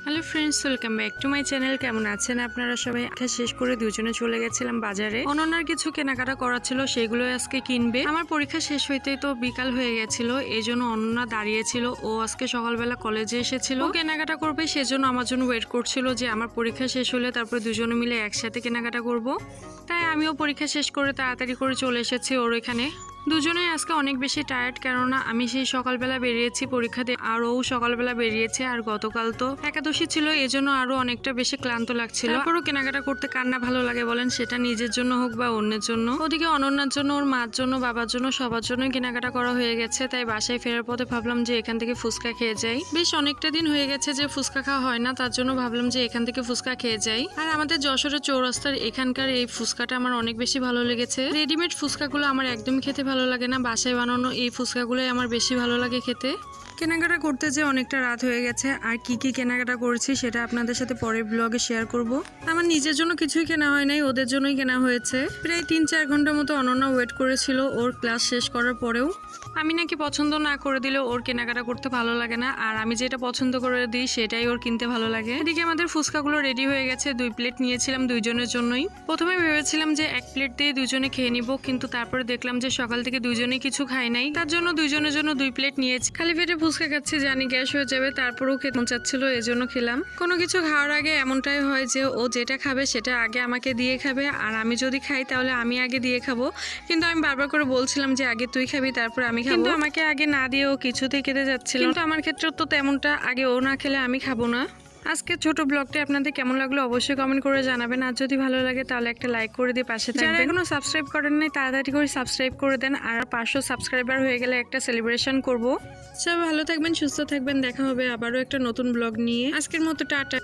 Hello friends, welcome back to my channel. কেমন আছেন আপনারা সবাই? শেষ করে দুজনে চলে গেছিলাম বাজারে। অনন্যার কিছু কেনাকাটা করা ছিল, সেগুলো আজকে কিনবে। আমার পরীক্ষা শেষ হইতেই তো বিকাল হয়ে গেছিল, এই জন্য অনন্যা দাঁড়িয়েছিল। ও আজকে সকালবেলা কলেজে এসেছিল, ও কেনাকাটা করবে, সেজন্য আমার জন্য ওয়েট করছিল যে আমার পরীক্ষা শেষ হলে তারপরে দুজনে মিলে একসাথে কেনাকাটা করব। তাই আমিও পরীক্ষা শেষ করে তাড়াতাড়ি করে চলে এসেছি ওর এখানে। দুজনেই আজকে অনেক বেশি টায়ার্ড, কেননা আমি সেই সকালবেলা বেরিয়েছি পরীক্ষাতে, আর ও সকালবেলা বেরিয়েছে। আর গতকাল তো একাদশী ছিল, এজন্য আরো অনেকটা বেশি ক্লান্ত লাগছিল। তারপরও কেনাকাটা করতে কার না ভালো লাগে বলেন, সেটা নিজের জন্য হোক বা অন্যের জন্য। ওদিকে অনন্যার জন্য, ওর মার জন্য, বাবার জন্য, সবার জন্যই কেনাকাটা করা হয়ে গেছে। তাই বাসায় ফেরার পথে ভাবলাম যে এখান থেকে ফুচকা খেয়ে যাই। বেশ অনেকটা দিন হয়ে গেছে যে ফুচকা খাওয়া হয় না, তার জন্য ভাবলাম যে এখান থেকে ফুচকা খেয়ে যাই। আর আমাদের যশোরের চৌরাস্তার এখানকার এই ফুচকাটা আমার অনেক বেশি ভালো লেগেছে। রেডিমেড ফুচকাগুলো আমার একদমই খেতে ভালো লাগে না, বাসায় বানানো এই ফুচকাগুলোই আমার বেশি ভালো লাগে খেতে। কেনাকাটা করতে যে অনেকটা রাত হয়ে গেছে, আর কি কি কেনাকাটা করেছি সেটা আপনাদের সাথে পরের ব্লগে শেয়ার করব। আমার নিজের জন্য কিছুই কেনা হয় নাই, ওদের জন্যই কেনা হয়েছে। প্রায় 3-4 ঘন্টার মতো অনন্যা ওয়েট করেছিল ওর ক্লাস শেষ করার পরেও। আমি নাকি পছন্দ না করে দিলেও ওর কেনাকাটা করতে ভালো লাগে না, আর আমি যেটা পছন্দ করে দিই সেটাই ওর কিনতে ভালো লাগে। এদিকে আমাদের ফুচকাগুলো রেডি হয়ে গেছে, 2 প্লেট নিয়েছিলাম দুইজনের জন্যই। প্রথমে ভেবেছিলাম যে 1 প্লেট দিয়ে দুজনে খেয়ে নিব, কিন্তু তারপরে দেখলাম যে সকাল থেকে দুজনেই কিছু খাই নাই, তার জন্য দুইজনের জন্য 2 প্লেট নিয়েছি। খালি পেটে ফুচকা খাচ্ছি, জানি গ্যাস হয়ে যাবে, তারপরেও খেতে মন চাচ্ছিল, এজন্য খেলাম। কোনো কিছু খাওয়ার আগে এমনটাই হয় যে ও যেটা খাবে সেটা আগে আমাকে দিয়ে খাবে, আর আমি যদি খাই তাহলে আমি আগে দিয়ে খাবো। কিন্তু আমি বারবার করে বলছিলাম যে আগে তুই খাবি তারপর আমি খাবো, কিন্তু আমাকে আগে না দিয়ে ও কিছুতেই খেতে যাচ্ছিল। কিন্তু আমার ক্ষেত্রে তো তেমনটা, আগে ও না খেলে আমি খাবো না। আজকে ছোট ব্লগটি আপনাদের কেমন লাগলো অবশ্যই কমেন্ট করে জানাবেন, আর যদি ভালো লাগে তাহলে একটা লাইক করে দিয়ে পাশে থাকবেন। যারা এখনো সাবস্ক্রাইব করেন নাই তাড়াতাড়ি করে সাবস্ক্রাইব করে দেন, আর 500 সাবস্ক্রাইবার হয়ে গেলে একটা সেলিব্রেশন করব। সব ভালো থাকবেন, সুস্থ থাকবেন, দেখা হবে আবারও একটা নতুন ব্লগ নিয়ে। আজকের মতো টাটা।